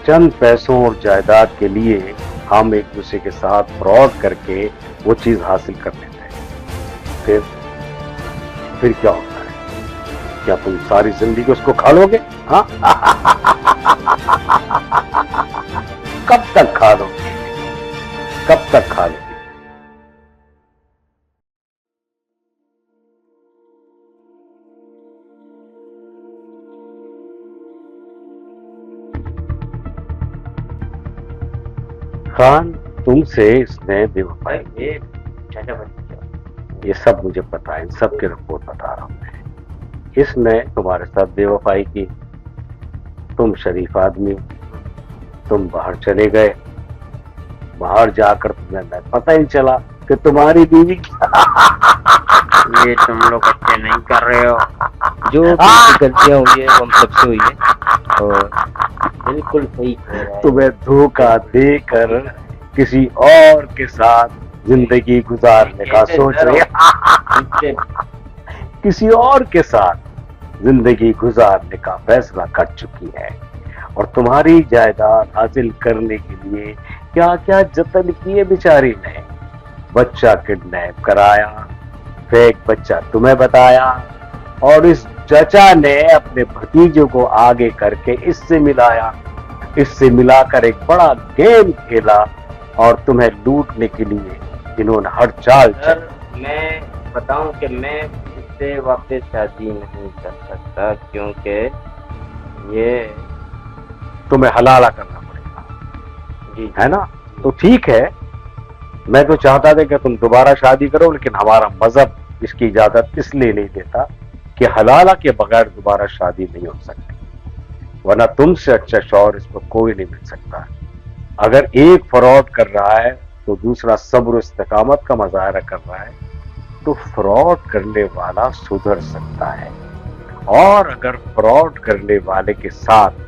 चंद पैसों और जायदाद के लिए हम एक दूसरे के साथ फ्रॉड करके वो चीज हासिल कर लेते हैं। फिर क्या होता है? क्या तुम सारी जिंदगी उसको खा लोगे? हाँ? कब तक खा लोगे? कब तक खा लोगे? खान, तुमसे इसने बेवफाई ये सब मुझे पता है, इन सब की रिपोर्ट बता रहा हूं मैं। इसने तुम्हारे साथ बेवफाई की। तुम शरीफ आदमी हो, तुम बाहर चले गए, बाहर जाकर तुम्हें पता ही चला कि तुम्हारी बीवी ये तुम लोग अच्छे नहीं कर रहे हो। जो गलतियां हुई है वो हम सबसे हुई है और बिल्कुल सही कह रहा है। तुम्हें धोखा देकर किसी और के साथ जिंदगी गुजारने का सोच रही है। किसी और के साथ जिंदगी गुजारने का फैसला कर चुकी है और तुम्हारी जायदाद हासिल करने के लिए क्या क्या जतन किए बेचारी ने। बच्चा किडनैप कराया, फेक बच्चा तुम्हें बताया और इस चचा ने अपने भतीजों को आगे करके इससे मिलाया। इससे मिलाकर एक बड़ा गेम खेला और तुम्हें लूटने के लिए इन्होंने हर चाल चली। मैं बताऊं कि मैं इससे वापस शादी नहीं कर सकता क्योंकि ये तुम्हें हलाला करना पड़ेगा जी है ना? तो ठीक है, मैं तो चाहता था कि तुम दोबारा शादी करो, लेकिन हमारा मजहब इसकी इजाजत इसलिए नहीं देता कि हलाला के बगैर दोबारा शादी नहीं हो सकती, वरना तुमसे अच्छा शौहर इस पर कोई नहीं मिल सकता। अगर एक फ्रॉड कर रहा है तो दूसरा सब्र इस्तिकामत का मुजाहरा कर रहा है, तो फ्रॉड करने वाला सुधर सकता है। और अगर फ्रॉड करने वाले के साथ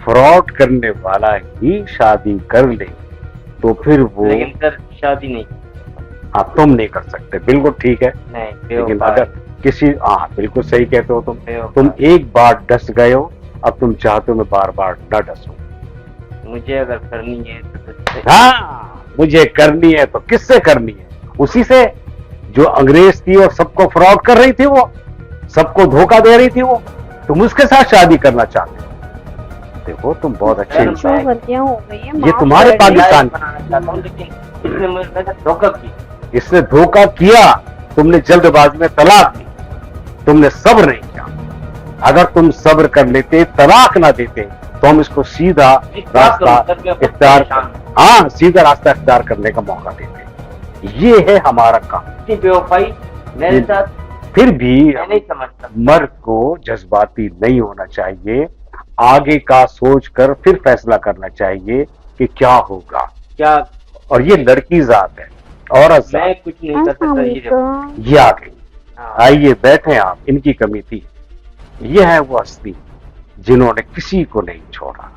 फ्रॉड करने वाला ही शादी कर ले तो फिर वो, लेकिन सर शादी नहीं। हाँ तुम नहीं कर सकते, बिल्कुल ठीक है। नहीं, लेकिन अगर किसी, हाँ बिल्कुल सही कहते हो तुम एक बार डस गए हो, अब तुम चाहते हो मैं बार बार न डसूं। मुझे अगर करनी है तो हाँ, मुझे करनी है तो किससे करनी है? उसी से जो अंग्रेज थी और सबको फ्रॉड कर रही थी, वो सबको धोखा दे रही थी, वो तुम उसके साथ शादी करना चाहते हो। देखो तुम बहुत अच्छे इंसान, गलतियां हो गई हैं, ये तुम्हारे पाकिस्तान, इसने मुझे धोखा किया। इसने धोखा किया, तुमने जल्दबाजी में तलाक दी, तुमने सब्र नहीं किया। अगर तुम सब्र कर लेते, तलाक ना देते, तो हम इसको सीधा रास्ता इख्तियार, हाँ सीधा रास्ता इख्तियार करने का मौका देते। ये है हमारा काम। बेवफाई मेरे साथ फिर भी नहीं समझता। मर्द को जज्बाती नहीं होना चाहिए, आगे का सोच कर फिर फैसला करना चाहिए कि क्या होगा क्या। और ये लड़की जात है, औरत मैं जात। कुछ नहीं कर सकता। ये आ गई, आइए बैठे आप। इनकी कमी थी, ये है वो हस्ती जिन्होंने किसी को नहीं छोड़ा,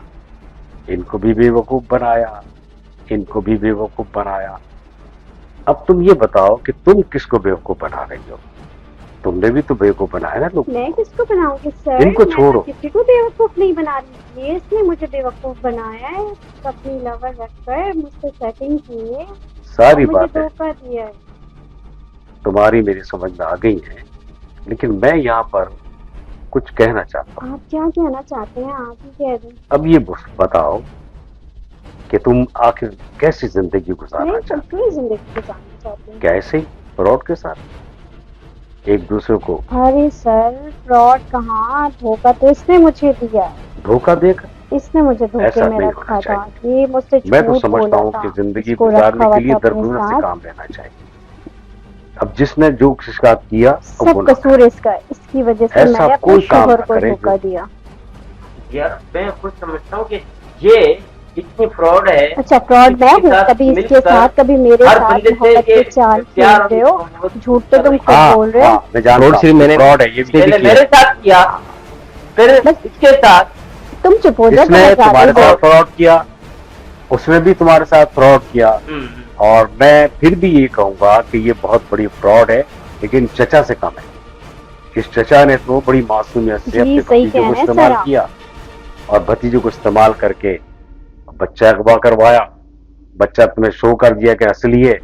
इनको भी बेवकूफ बनाया, इनको भी बेवकूफ बनाया। अब तुम ये बताओ कि तुम किसको बेवकूफ बना रही हो? तुमने भी तो बेवकूफ बनाया ना लोग। मैं किसको बनाऊंगी सर? इनको छोड़ो। किसी को बेवकूफ नहीं बना रही है, इसने मुझे बेवकूफ बनाया है। अपनी लवर रखकर मुझसे सेटिंग की है, सारी मुझे बातें धोखा दिया है। तुम्हारी मेरी समझ में आ गई है, लेकिन मैं यहाँ पर कुछ कहना चाहता हूँ। आप क्या कहना चाहते हैं? आप ही कह दें। अब ये बताओ कि तुम आखिर कैसी जिंदगी गुजारना मैं चाहते अपनी जिंदगी गुजारना चाहती हूँ। हो? कैसे ही फ्रॉड के साथ एक दूसरे को? अरे सर फ्रॉड कहाँ, धोखा तो इसने मुझे दिया है। धोखा देकर? इसने मुझे धोखे ऐसा में नहीं रखा होना था, ये मुझसे मैं तो झूठ समझता बोला हूँ था, कि जिंदगी इसको गुजारने रखा हुआ के लिए था अपने दरगुजर से साथ। काम लेना चाहिए। अब जिसने जो किसका किया सब कसूर इसका, इसकी वजह से ऐसा मैंने अपने कोई काम शोहर ना को करे धोखा दिया। यार मैं खुद समझता हूँ कि ये इतनी फ्रॉड है। अच्छा फ्रॉड मैं हूँ? कभी इसके साथ, कभी मेरे साथ मोहब्बत के चाल खेल रहे हो। झूठ तो तुम खुद बोल रहे हो। मैं जानता हूँ मैंने फ्रॉड है, ये भी पहले मेरे साथ किया, फिर इसके साथ। तुम चुप हो जाओ। इसने तुम्हारे साथ फ्रॉड किया, उसने भी तुम्हारे साथ फ्रॉड किया, और मैं फिर भी ये कहूंगा कि ये बहुत बड़ी फ्रॉड है, लेकिन चचा से कम है। इस चचा ने तो बड़ी मासूमियत से अपने भतीजों को इस्तेमाल किया और भतीजों को इस्तेमाल करके बच्चा अगवा करवाया, बच्चा तुम्हें शो कर दिया कि असली है।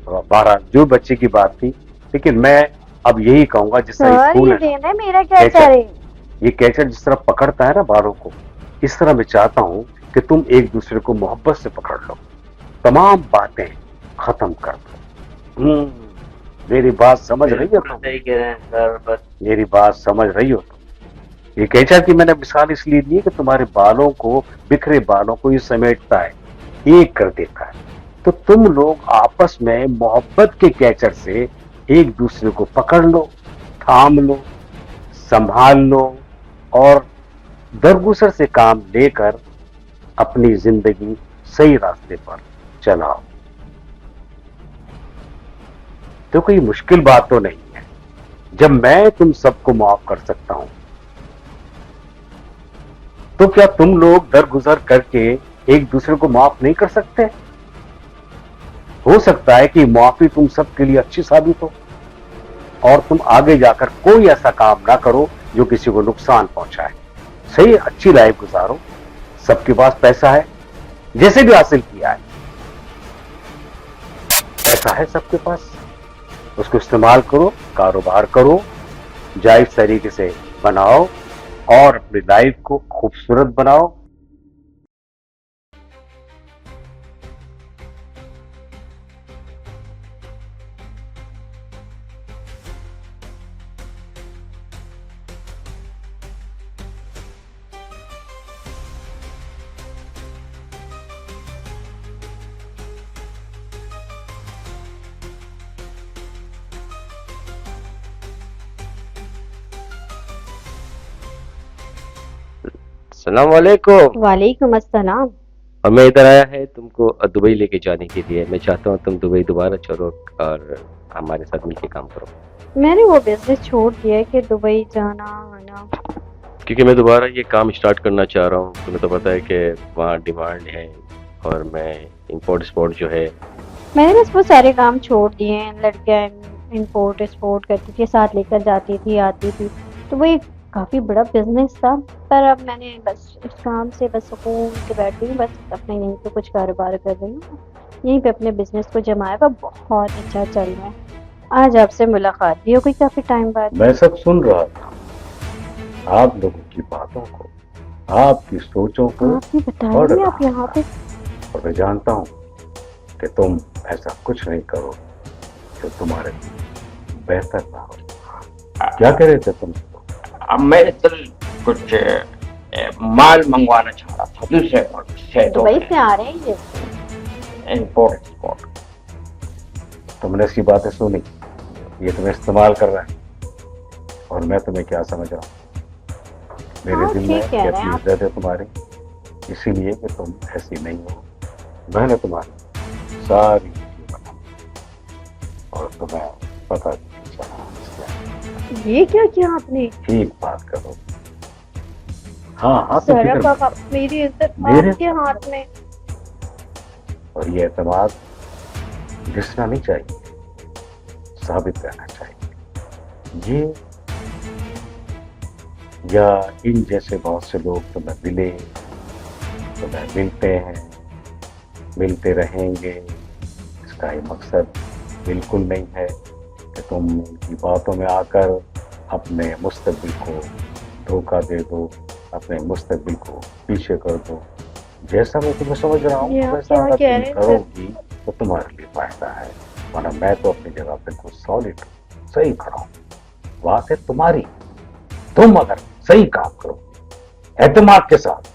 बहरहाल जो बच्चे की बात थी, लेकिन मैं अब यही कहूंगा जिस तरह सर फूल ये है ना, देना है मेरा क्या कैचर, करे। ये कैचर जिस तरह पकड़ता है ना बालों को, इस तरह मैं चाहता हूं कि तुम एक दूसरे को मोहब्बत से पकड़ लो, तमाम बातें खत्म कर दो। मेरी बात समझ रही हो बिल्कुल तुम? सही कह रहे हैं सर, बस मेरी बात समझ रही हो तुम? ये कैचर की मैंने मिसाल इसलिए दी है कि तुम्हारे बालों को, बिखरे बालों को ये समेटता है, एक कर देता है। तो तुम लोग आपस में मोहब्बत के कैचर से एक दूसरे को पकड़ लो, थाम लो, संभाल लो और दरगुजर से काम लेकर अपनी जिंदगी सही रास्ते पर चलाओ। तो कोई मुश्किल बात तो नहीं है। जब मैं तुम सबको माफ कर सकता हूं, तो क्या तुम लोग दरगुजर करके एक दूसरे को माफ नहीं कर सकते? हो सकता है कि माफी तुम सबके लिए अच्छी साबित हो और तुम आगे जाकर कोई ऐसा काम ना करो जो किसी को नुकसान पहुंचाए। सही, अच्छी लाइफ गुजारो, सबके पास पैसा है, जैसे भी हासिल किया है पैसा है सबके पास, उसको इस्तेमाल करो, कारोबार करो, जायज तरीके से बनाओ और अपनी लाइफ को खूबसूरत बनाओ। अस्सलाम वालेकुम। वालेकुम अस्सलाम। और मैं इधर आया है तुमको दुबई लेके जाने के लिए। मैं चाहता हूँ तुम दुबई दोबारा चलो और हमारे साथ मिलके काम करो, मैंने वो बिजनेस छोड़ दिया है कि दुबई जाना आना। क्योंकि मैं दोबारा ये काम स्टार्ट करना चाह रहा हूँ। तुम्हें तो पता है कि वहाँ डिमांड है और मैं इंपोर्ट एक्सपोर्ट जो है, मैंने बस वो सारे काम छोड़ दिए हैं। लड़कियां इंपोर्ट एक्सपोर्ट करती थी, साथ लेकर जाती थी, आती थी, तो वो एक काफ़ी बड़ा बिजनेस था। पर अब मैंने बस उस काम से बस सुकून से बैठ गई, बस अपने यहीं पे कुछ कारोबार कर रही हूँ, यहीं पे अपने बिजनेस को जमाया हुआ, बहुत अच्छा चल रहा है। आज आपसे मुलाकात भी हो गई काफ़ी टाइम बाद। मैं सब सुन रहा था, आप लोगों की बातों को, आपकी सोचों को, आपने पढ़ बताया नहीं रहा आप यहाँ पे। और मैं जानता हूँ कि तुम ऐसा कुछ नहीं करो जो तुम्हारे लिए बेहतर ना हो। क्या कह रहे थे तुम? अब मैं कल कुछ माल मंगवाना चाह रहा था दूसरे मुल्क से, दुबई से आ रहे हैं ये। Import export. तुमने इसकी बातें सुनी, ये तुम्हें इस्तेमाल कर रहा है और मैं तुम्हें क्या समझ रहा हूँ? मेरे हाँ, दिल में ठीक कह रहे हैं कैसी आप। इज्जत है तुम्हारी, इसीलिए कि तुम ऐसी नहीं हो। मैंने तुम्हारी सारी वीडियो बनाई और तुम्हें पता नहीं चला। ये क्या किया आपने? एक बात करो, हाँ हाँ, तो सर फिक्र अब आप मेरी इज्जत मेरे- आपके हाथ में। और ये एतमाद घिसना नहीं चाहिए, साबित रहना चाहिए। ये या इन जैसे बहुत से लोग तुम्हें मिले, तुम्हें मिलते हैं, मिलते रहेंगे, इसका ये मकसद बिल्कुल नहीं है कि तुम इनकी बातों में आकर अपने मुस्तकबिल को धोखा दे दो, अपने मुस्तकबिल को पीछे कर दो। जैसा मैं तुम्हें समझ रहा हूँ ये आप वैसा क्या अगर कह तुम रहे हैं, करोगी तो तुम्हारे लिए फायदा है, वरना मैं तो अपनी जगह पे कुछ सॉलिड सही खड़ा हूँ। बात है तुम्हारी, तुम अगर सही काम करो एतमाद के साथ,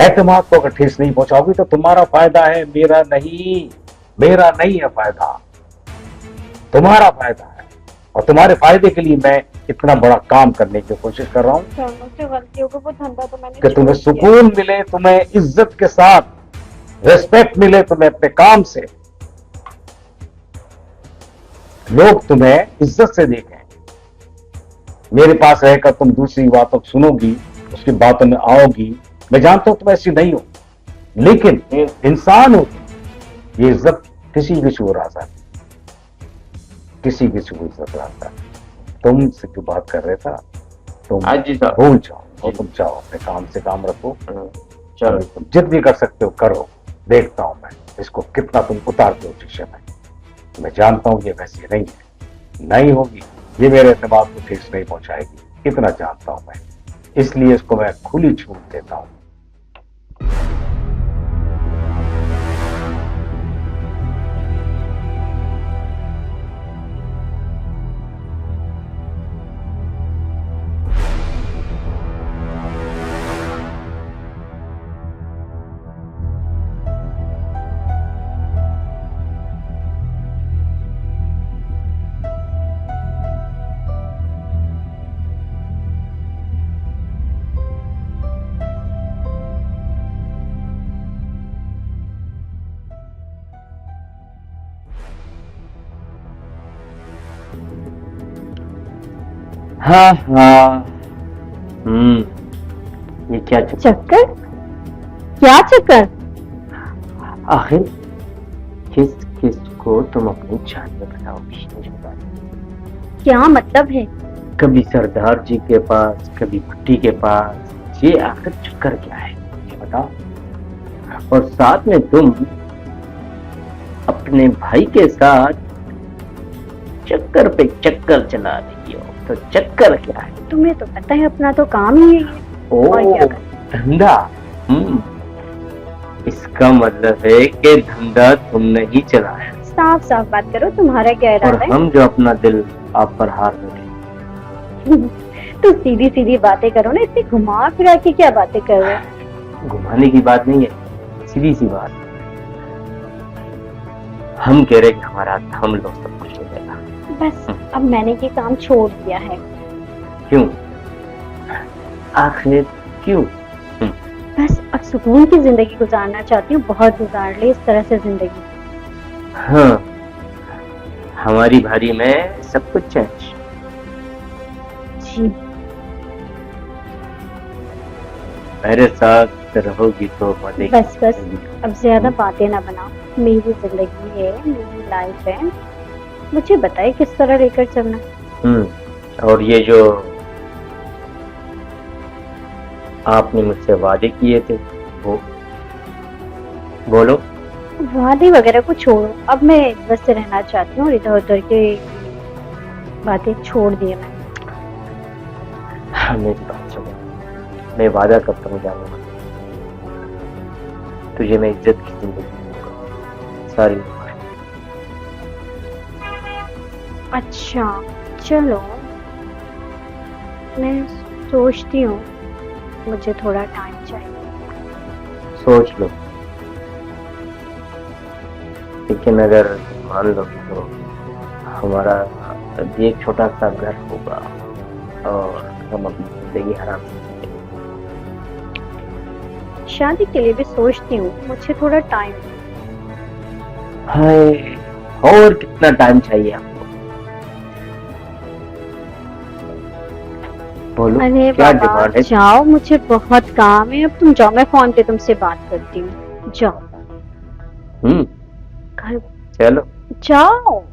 एतमाद को अगर ठेस नहीं पहुंचाओगी तो तुम्हारा फायदा है, मेरा नहीं। मेरा नहीं है फायदा, तुम्हारा फायदा है। और तुम्हारे फायदे के लिए मैं इतना बड़ा काम करने की कोशिश कर रहा हूँ सर मुझसे गलती हो गई, वो धंधा तो मैंने कि तुम्हें छोड़ दिया। सुकून मिले, तुम्हें इज्जत के साथ रिस्पेक्ट मिले, तुम्हें अपने काम से लोग तुम्हें इज्जत से देखें। मेरे पास रहकर तुम दूसरी बातों को सुनोगी, उसकी बातों में आओगी। मैं जानता हूं तुम ऐसी नहीं हो, लेकिन इंसान हो तुम। ये इज्जत किसी को राजा है, किसी को इज्जत राजा है। तुमसे जो बात कर रहे था तुम हाँ जी सर। भूल जाओ और तुम चाहो अपने काम से काम रखो चलो तुम जितनी कर सकते हो करो, देखता हूं मैं इसको कितना तुम उतारते हो शीशे में। मैं जानता हूं ये वैसी नहीं है, नहीं होगी, ये मेरे दिमाग को ठेस नहीं पहुंचाएगी, इतना जानता हूं मैं, इसलिए इसको मैं खुली छूट देता हूं। हाँ हाँ। ये क्या चक्कर? क्या चक्कर? आखिर किस किस को तुम अपनी जान में बनाओगी, मुझे बता दो। क्या मतलब है? कभी सरदार जी के पास, कभी भट्टी के पास, ये आखिर चक्कर क्या है मुझे बताओ। और साथ में तुम अपने भाई के साथ चक्कर पे चक्कर चला रही हो, तो चक्कर क्या है? तुम्हें तो पता है अपना तो काम ही है ये। और क्या ओ, करें? धंधा। इसका मतलब है कि धंधा तुमने ही चलाया, साफ साफ बात करो, तुम्हारा क्या और इरादा है? हम जो अपना दिल आप पर हार बैठे। तो सीधी सीधी बातें करो ना, इतनी घुमा फिरा के क्या बातें कर रहे हो? घुमाने की बात नहीं है, सीधी सी बात। हम कह रहे कि हमारा थम लो, सब कुछ हो जाएगा। बस अब मैंने ये काम छोड़ दिया है। क्यों? आखिर क्यों? बस अब सुकून की जिंदगी गुजारना चाहती हूँ, बहुत गुजार ले इस तरह से जिंदगी। हाँ, हमारी भारी में सब कुछ चेंज। जी मेरे साथ रहोगी तो मजे। बस बस अब ज्यादा बातें ना बनाओ, मेरी जिंदगी है, मेरी लाइफ है, मुझे बताइए किस तरह लेकर चलना। और ये जो आपने मुझसे वादे किए थे वो बोलो। वादे वगैरह को छोड़ो, अब मैं बस से रहना चाहती हूँ और इधर उधर के बातें छोड़ दी है मैंने। हाँ, मेरी बात सुनो, मैं वादा करता हूँ जानूंगा तुझे मैं इज्जत की जिंदगी दूंगा सारी उम्र। अच्छा चलो, मैं सोचती हूँ, मुझे थोड़ा टाइम चाहिए। सोच लो, लेकिन अगर मान लो तो हमारा भी एक छोटा सा घर होगा और हम अपनी जिंदगी आराम से जिएंगे। शादी के लिए भी सोचती हूँ, मुझे थोड़ा टाइम। हाय, और कितना टाइम चाहिए आपको? बोलो, अरे क्या बाबा डिमांड है? जाओ, मुझे बहुत काम है, अब तुम जाओ, मैं फोन पे तुमसे बात करती हूँ। जाओ घर चलो। जाओ।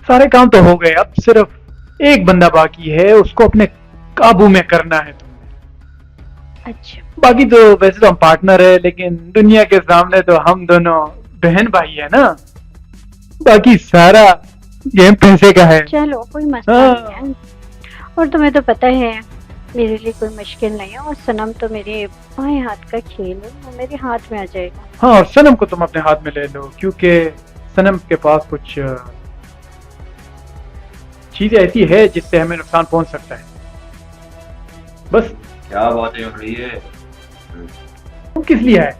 सारे काम तो हो गए, अब सिर्फ एक बंदा बाकी है, उसको अपने काबू में करना है तुमने। अच्छा बाकी तो वैसे तो हम पार्टनर है, लेकिन दुनिया के सामने तो हम दोनों बहन भाई है ना। बाकी सारा गेम पैसे का है। चलो कोई मसला नहीं है, और तुम्हें तो पता है मेरे लिए कोई मुश्किल नहीं है, और सनम तो मेरे बाएं हाथ का खेल है, वो मेरे हाथ में आ जाएगा। हाँ, और सनम को तुम अपने हाथ में ले लो, क्योंकि सनम के पास कुछ चीजें ऐसी है जिससे हमें नुकसान पहुंच सकता है। बस क्या बातें हो रही है? तुम किस लिए आए,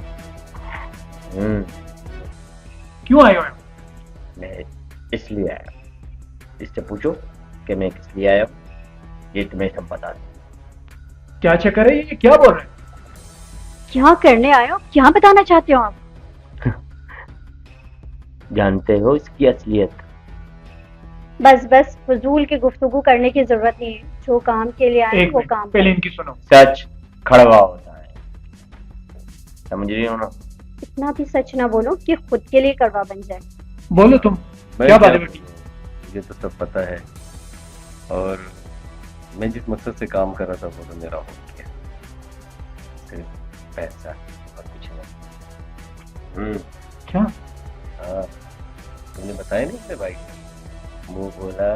क्यों आए हो? मैं इसलिए आया, इससे पूछो कि मैं किस लिए आया हूँ, ये तुम्हें सब बता दूं। क्या चक्कर है, ये क्या बोल रहे हैं? क्या करने आए हो, क्या बताना चाहते हो आप? जानते हो इसकी असलियत? बस बस फजूल की गुफ्तगू करने की जरूरत नहीं है, जो काम के लिए आए एक वो मिनट, काम पहले करो। इनकी सुनो। सच कड़वा होता है, समझ रही हो ना? इतना भी सच ना बोलो कि खुद के लिए कड़वा बन जाए। बोलो तुम, क्या बात है बेटी? मुझे तो सब पता है, और मैं जिस मकसद से काम कर रहा था वो तो मेरा हो गया, सिर्फ पैसा और कुछ नहीं। क्या? हाँ, तुमने बताया नहीं मेरे भाई, मुंह बोला